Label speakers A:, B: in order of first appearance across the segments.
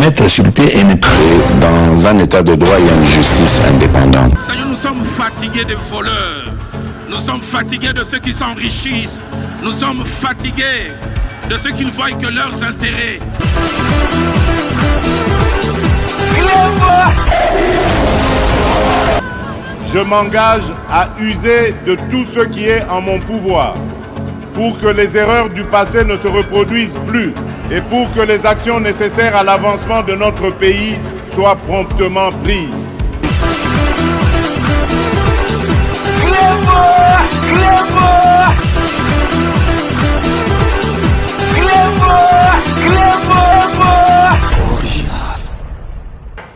A: mettre sur le pied et dans un état de droit, il y a une justice indépendante.
B: Seigneur, nous sommes fatigués des voleurs. Nous sommes fatigués de ceux qui s'enrichissent. Nous sommes fatigués de ceux qui ne voient que leurs intérêts.
C: Je m'engage à user de tout ce qui est en mon pouvoir pour que les erreurs du passé ne se reproduisent plus et pour que les actions nécessaires à l'avancement de notre pays soient promptement prises.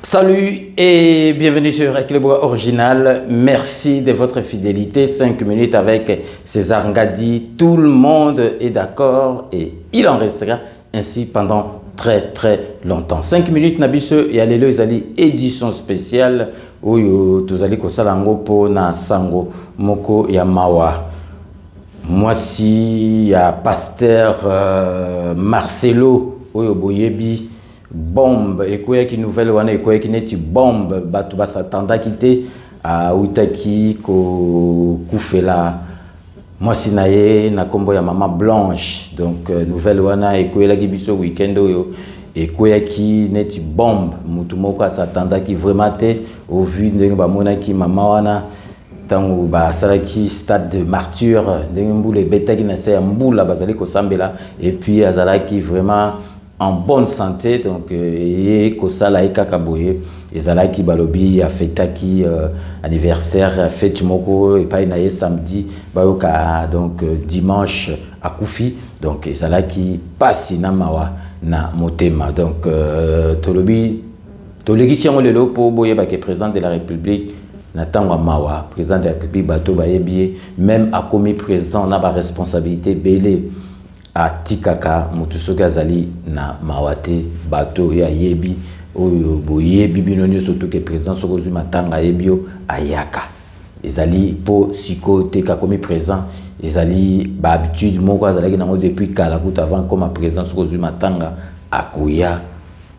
D: Salut et bienvenue sur Éclairbois Original. Merci de votre fidélité. 5 minutes avec César Ngadi. Tout le monde est d'accord et il en restera ainsi pendant très longtemps. 5 minutes Nabiso et Alléluia Zali édition spéciale où tous allez kosalango po na sango moko ya mawa. Moi si ya pasteur Marcelo oyo boyebi bombe et quoi qui nouvelle wana et quoi qui n'est bombe batu basatanda kité a utaki ko kufela moi sinaye na kombo ya mama Blanche donc nouvelle wana et quoi la gibiso weekend oyo et quoi qui n'est bombe mutu moko satanda qui vraiment té au vu ndenge ba mona ki mama wana tango ba salaki stade de martyr ndenge mbule betaki na se mbula bazali ko sambela et puis azalaki vraiment en bonne santé donc et kosala ekaka boye ezalaki balobi afetaki anniversaire fête moko et pas na samedi bayoka donc dimanche akufi donc ezalaki pasi na mawa na motema donc tolobi tolegi lelo po boye ba ke président de la République na tango mawa président de la République bato bayebi même a commis président na ba responsabilité belé a tikaka mutusoki azali na mawate bato ya yebi oyo boyebi bino surtout que président sokozu matanga yebio ayaka ezali po sikote ka komi président ezali ba habitude moko azalaki nango depuis kala kuta avant comme président sokozu matanga akoya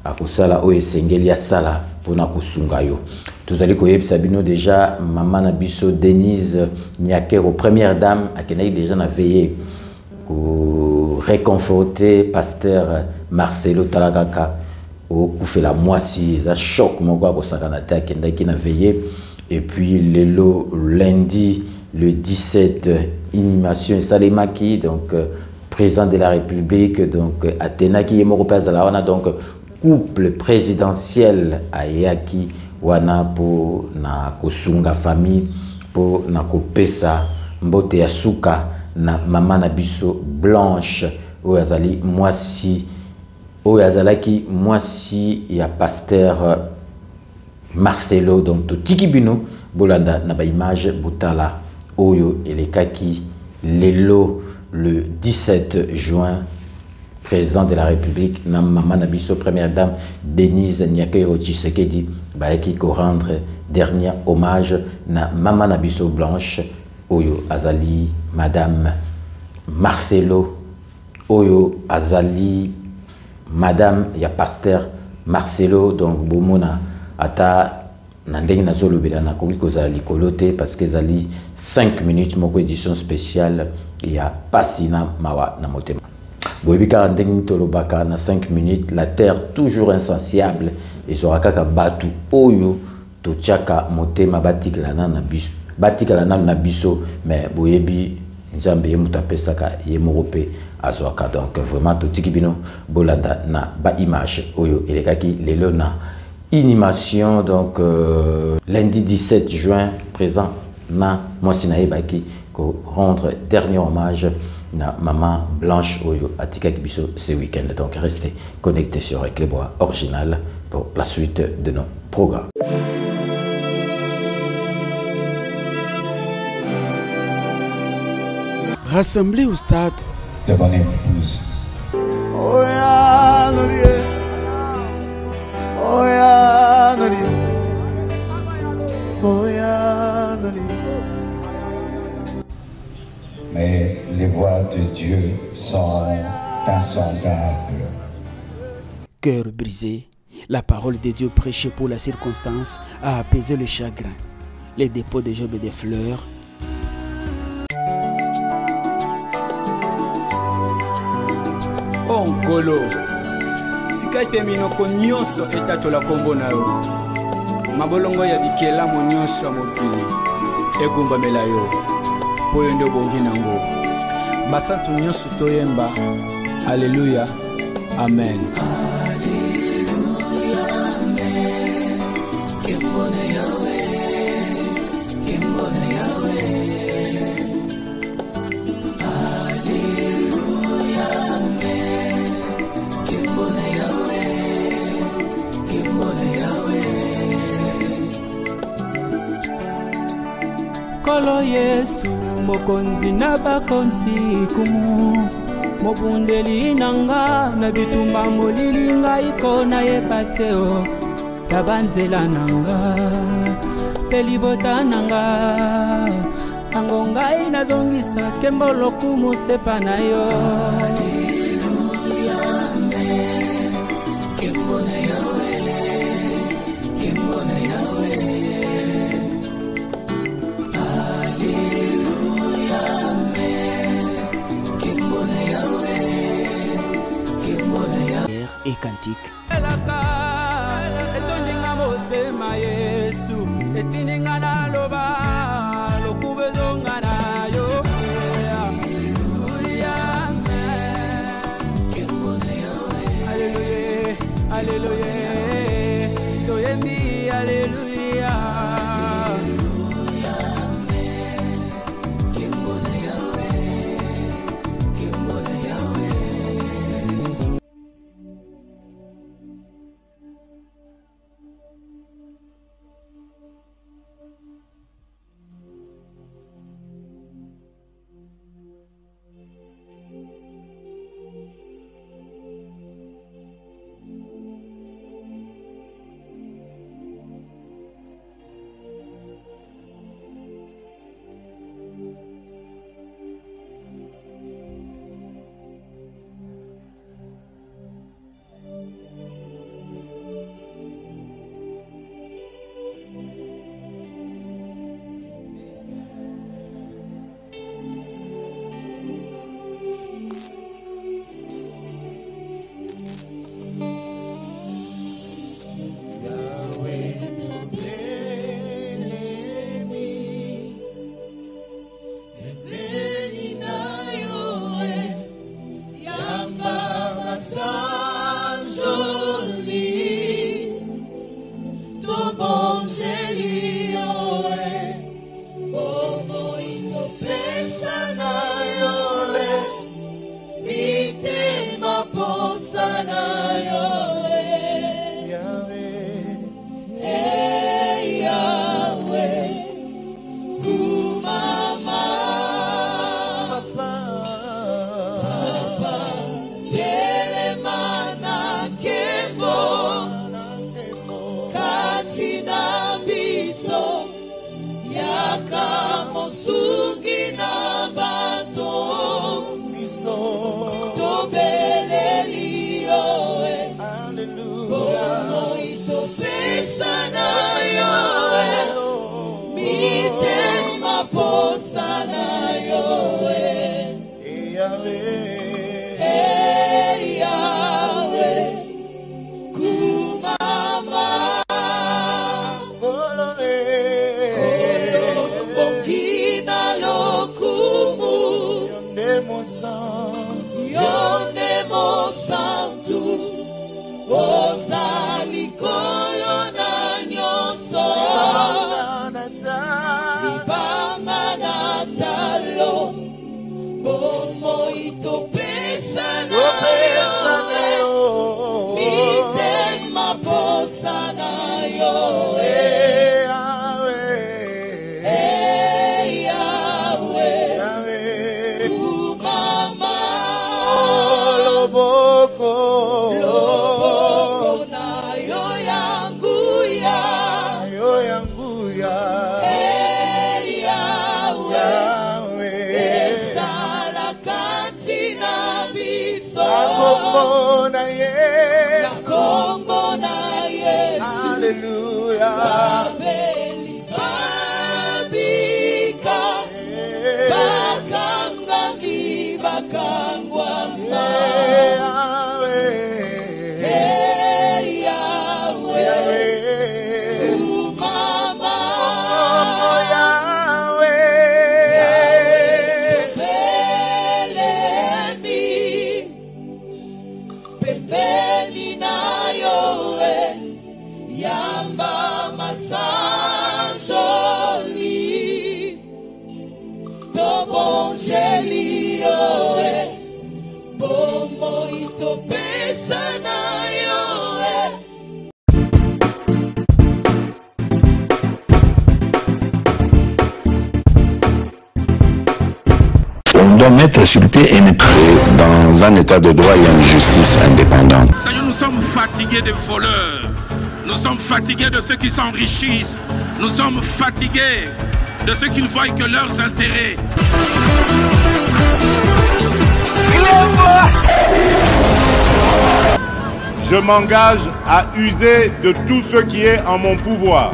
D: akosala oyo esengeli ya sala pona kosunga yo tozali koyebisa bino déjà maman na biso Denise Nyakero première dame akenaki déjà na veillé pour réconforter pasteur Marcelo Talagaka au Koufela Moisi, ça choc mon gars au Sakanata qui n'a veillé et puis le lundi le 17 inhumation Salimaki donc président de la République donc Athéna qui est mort au donc couple présidentiel à Yaki wana pour na kosunga famille pour na kopesa mbote ya suka na maman na biso Blanche oyo azali mwasi oyo azalaki mwasi ya pasteur Marcelo donc totiki bino bolanda na ba image botala oyo elekaki lelo le 17 juin président de la République na maman na biso première dame Denise Nyakero Tshisekedi bayaki ko rendre dernier hommage na maman na biso Blanche oyo azali madame Marcelo oyo azali madame ya pasteur Marcelo donc bomona ata na ndenge na zolobela na koki kozala likolo te parce que ezali 5 minutes moko édition spéciale ya pasi na mawa na motema boyebi kaka ndenge tolobaka na 5 minutes la terre toujours insensible ezora kaka batu oyo totiaka motema batikelana na biso batikala na biso mais boyebi nzambe ye mutapesaka ye morope azwaka donc vraiment totiki bino bolanda na ba image oyo elekaki lelo na inhumation donc lundi 17 juin présent na mwasi na yebaki ko rendre dernier hommage na maman Blanche oyo atikaki biso ce week-end donc restez connectés sur Éclairbois Original pour la suite de nos programmes.
E: Rassemblés au stade
A: de mon épouse.
E: Oh ya Nolie, oh ya Nolie, oh ya Nolie.
A: Mais les voies de Dieu sont insondables.
E: Cœur brisé, La parole de Dieu prêchée pour la circonstance a apaisé le chagrin. Les dépôts de Job et des fleurs.
F: Oh Nkolo, tika ete minoko nyonso etatola kombo na yo. Mabolongo ya bikelamu nyonso ya mokili egumbamela yo po yo nde obongi nango. Basantu nyonso toyemba. Alléluia. Amen.
G: Kolo Yesu mokonzi na bakonzi kumu mobundeli nanga na bitumba molili ngai kona yepateo tabanzela nanga pelibota nanga ango ngai nazongisa kembolo kumusepa na yo. Haleluya amen kembona yawe kembona yawe. Haleluya amen kembona yawe kembona yawe.
E: Et cantique.
G: Etondinga motema Yesu etininga na loba lokubezonga na yo. Haleluya amen kembona yawe. Haleluya haleluya toyembi haleluya. Haleluya amen kembona yawe kembona yawe.
E: Kombo na
G: Alléluia.
A: On doit mettre sur pied et créer dans un état de droit et une justice indépendante.
B: Seigneur, nous sommes fatigués des voleurs. Nous sommes fatigués de ceux qui s'enrichissent. Nous sommes fatigués de ceux qui ne voient que leurs intérêts.
C: Je m'engage à user de tout ce qui est en mon pouvoir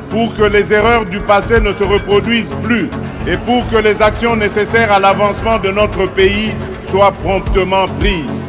C: pour que les erreurs du passé ne se reproduisent plus et pour que les actions nécessaires à l'avancement de notre pays soient promptement prises.